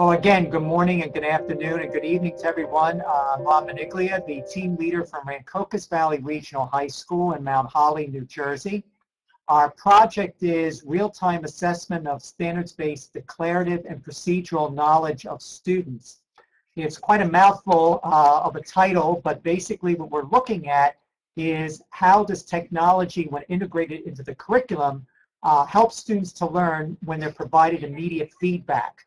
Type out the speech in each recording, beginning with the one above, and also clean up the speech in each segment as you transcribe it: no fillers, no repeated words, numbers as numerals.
Well, again, good morning and good afternoon and good evening to everyone. I'm Bob Maniglia, the team leader from Rancocas Valley Regional High School in Mount Holly, New Jersey. Our project is real-time assessment of standards-based declarative and procedural knowledge of students. It's quite a mouthful of a title, but basically what we're looking at is how does technology, when integrated into the curriculum, help students to learn when they're provided immediate feedback.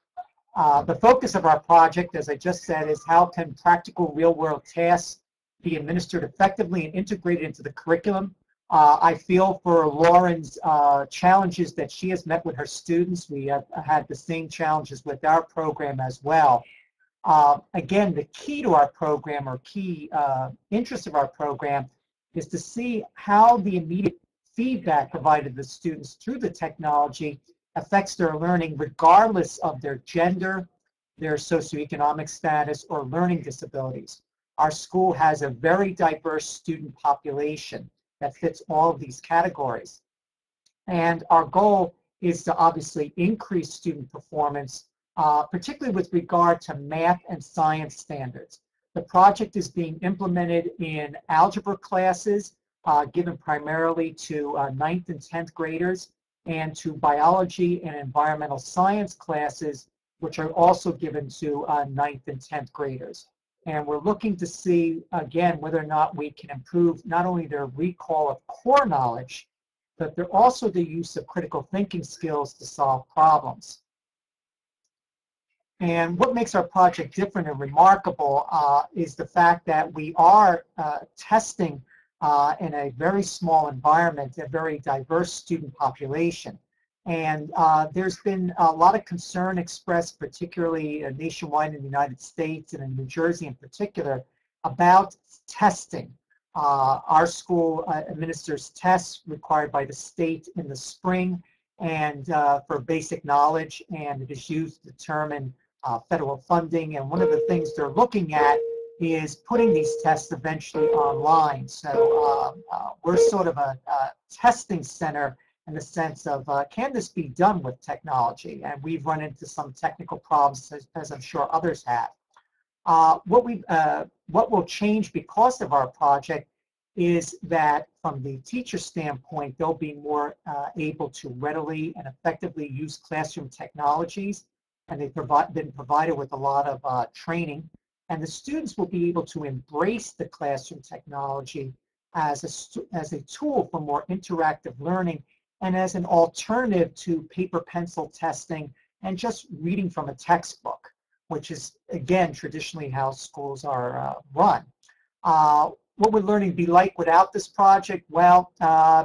The focus of our project, as I just said, is how can practical real-world tasks be administered effectively and integrated into the curriculum. I feel for Lauren's challenges that she has met with her students, we have had the same challenges with our program as well. Again, the key to our program, or key interest of our program, is to see how the immediate feedback provided to the students through the technology affects their learning regardless of their gender, their socioeconomic status, or learning disabilities. Our school has a very diverse student population that fits all of these categories. And our goal is to obviously increase student performance, particularly with regard to math and science standards. The project is being implemented in algebra classes, given primarily to 9th and 10th graders, and to biology and environmental science classes, which are also given to 9th and 10th graders. And we're looking to see, again, whether or not we can improve not only their recall of core knowledge, but they're also the use of critical thinking skills to solve problems. And what makes our project different and remarkable is the fact that we are testing in a very small environment, a very diverse student population. And there's been a lot of concern expressed, particularly nationwide in the United States and in New Jersey in particular, about testing. Our school administers tests required by the state in the spring and for basic knowledge, and it is used to determine federal funding. And one of the things they're looking at is putting these tests eventually online. So we're sort of a testing center in the sense of can this be done with technology? And we've run into some technical problems, as I'm sure others have. What will change because of our project is that from the teacher standpoint, they'll be more able to readily and effectively use classroom technologies, and they've been provided with a lot of training. And the students will be able to embrace the classroom technology as a tool for more interactive learning and as an alternative to paper pencil testing and just reading from a textbook, which is, again, traditionally how schools are run. What would learning be like without this project? Well,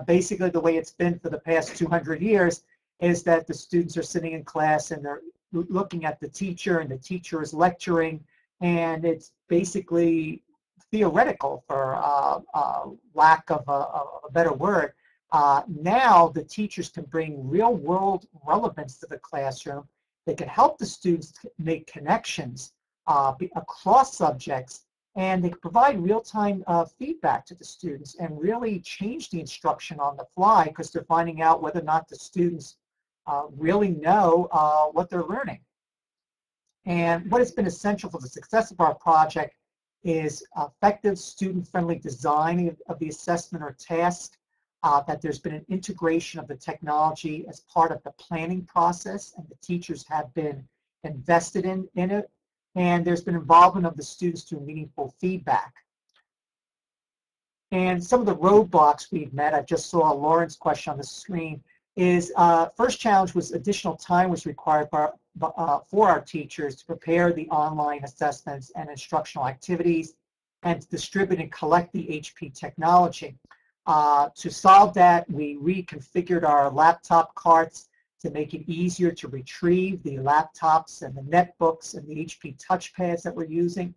basically the way it's been for the past 200 years is that the students are sitting in class and they're looking at the teacher, and the teacher is lecturing, and it's basically theoretical, for lack of a better word. Now the teachers can bring real-world relevance to the classroom. They can help the students make connections across subjects, and they can provide real-time feedback to the students and really change the instruction on the fly, because they're finding out whether or not the students really know what they're learning. And what has been essential for the success of our project is effective student-friendly design of the assessment or task, that there's been an integration of the technology as part of the planning process, and the teachers have been invested in it, and there's been involvement of the students through meaningful feedback. And some of the roadblocks we've met, I just saw Lauren's question on the screen, is first challenge was additional time was required for our teachers to prepare the online assessments and instructional activities and to distribute and collect the HP technology. To solve that, we reconfigured our laptop carts to make it easier to retrieve the laptops and the netbooks and the HP touchpads that we're using.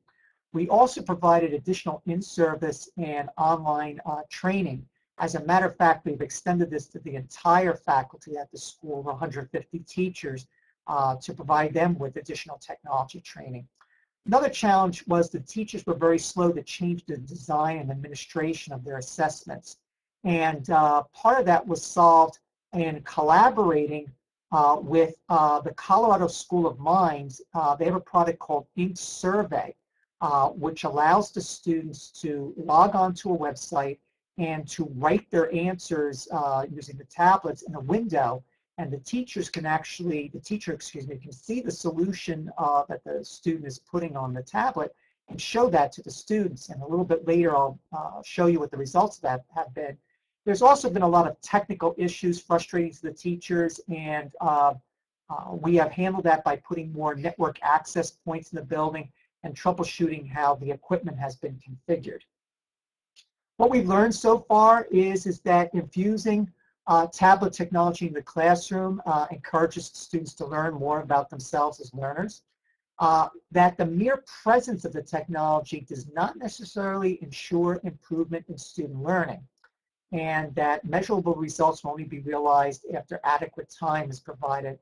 We also provided additional in-service and online training. As a matter of fact, we've extended this to the entire faculty at the school, over 150 teachers, to provide them with additional technology training. Another challenge was the teachers were very slow to change the design and administration of their assessments. And part of that was solved in collaborating with the Colorado School of Mines. They have a product called Ink Survey, which allows the students to log onto a website and to write their answers using the tablets in a window, and the teachers can actually, the teacher, excuse me, can see the solution that the student is putting on the tablet and show that to the students. And a little bit later, I'll show you what the results of that have been. There's also been a lot of technical issues frustrating to the teachers, and we have handled that by putting more network access points in the building and troubleshooting how the equipment has been configured. What we've learned so far is that infusing tablet technology in the classroom encourages students to learn more about themselves as learners. That the mere presence of the technology does not necessarily ensure improvement in student learning, and that measurable results will only be realized after adequate time is provided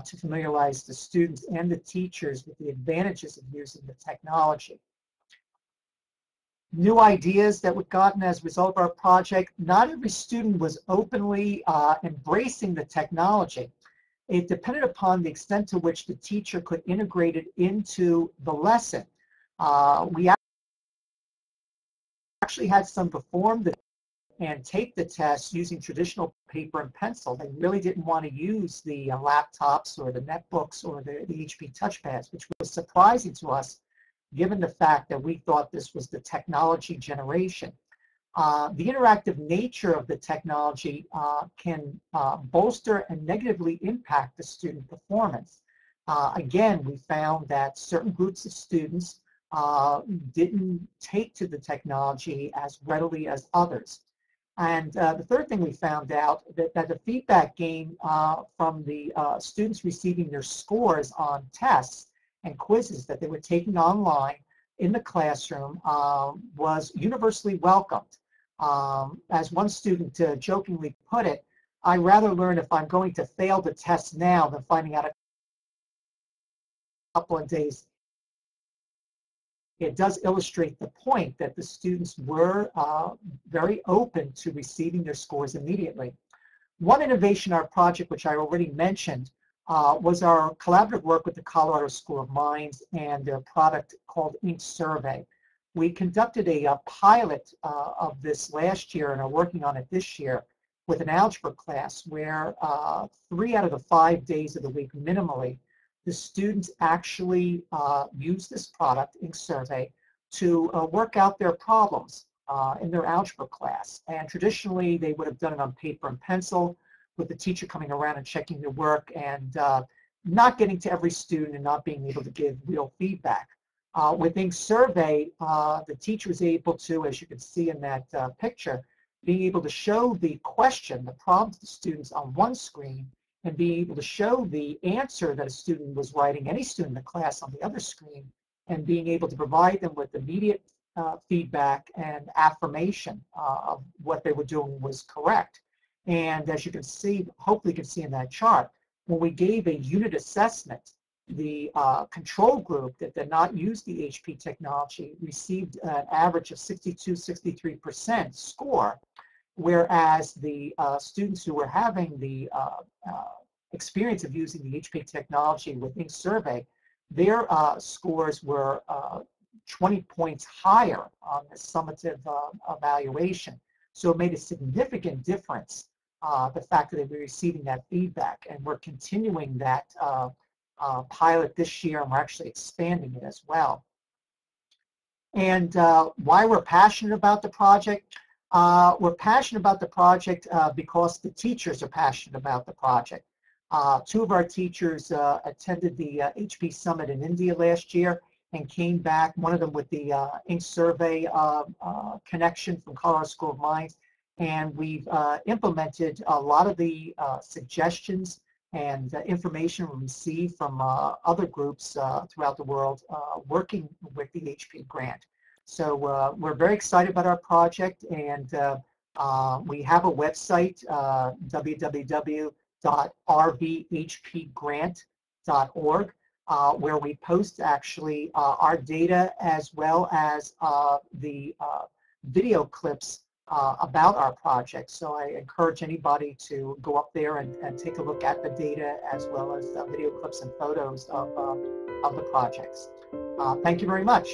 to familiarize the students and the teachers with the advantages of using the technology. New ideas that were gotten as a result of our project: not every student was openly embracing the technology. It depended upon the extent to which the teacher could integrate it into the lesson. We actually had some perform and take the test using traditional paper and pencil. They really didn't want to use the laptops or the netbooks or the HP touchpads, which was surprising to us, given the fact that we thought this was the technology generation. The interactive nature of the technology can bolster and negatively impact the student performance. Again, we found that certain groups of students didn't take to the technology as readily as others. And the third thing we found out that the feedback gained from the students receiving their scores on tests and quizzes that they were taking online in the classroom was universally welcomed. As one student jokingly put it, "I'd rather learn if I'm going to fail the test now than finding out a couple of days." It does illustrate the point that the students were very open to receiving their scores immediately. One innovation in our project, which I already mentioned, was our collaborative work with the Colorado School of Mines and their product called Ink Survey. We conducted a pilot of this last year and are working on it this year with an algebra class where 3 out of the 5 days of the week minimally, the students actually use this product, Ink Survey, to work out their problems in their algebra class. And traditionally, they would have done it on paper and pencil, with the teacher coming around and checking their work and not getting to every student and not being able to give real feedback. With Ink Survey, the teacher was able to, as you can see in that picture, being able to show the question, the problem to the students on one screen, and being able to show the answer that a student was writing, any student in the class, on the other screen, and being able to provide them with immediate feedback and affirmation of what they were doing was correct. And as you can see, hopefully you can see in that chart, when we gave a unit assessment, the control group that did not use the HP technology received an average of 62-63% score, whereas the students who were having the experience of using the HP technology with Ink Survey, their scores were 20 points higher on the summative evaluation. So it made a significant difference, the fact that they were receiving that feedback. And we're continuing that pilot this year, and we're actually expanding it as well. And why we're passionate about the project? We're passionate about the project because the teachers are passionate about the project. 2 of our teachers attended the HP Summit in India last year and came back, one of them with the Ink Survey connection from Colorado School of Mines. And we've implemented a lot of the suggestions and information we received from other groups throughout the world working with the HP grant. So we're very excited about our project, and we have a website, www.rvhpgrant.org, where we post actually our data as well as the video clips about our project. So I encourage anybody to go up there and take a look at the data, as well as video clips and photos of the projects. Thank you very much.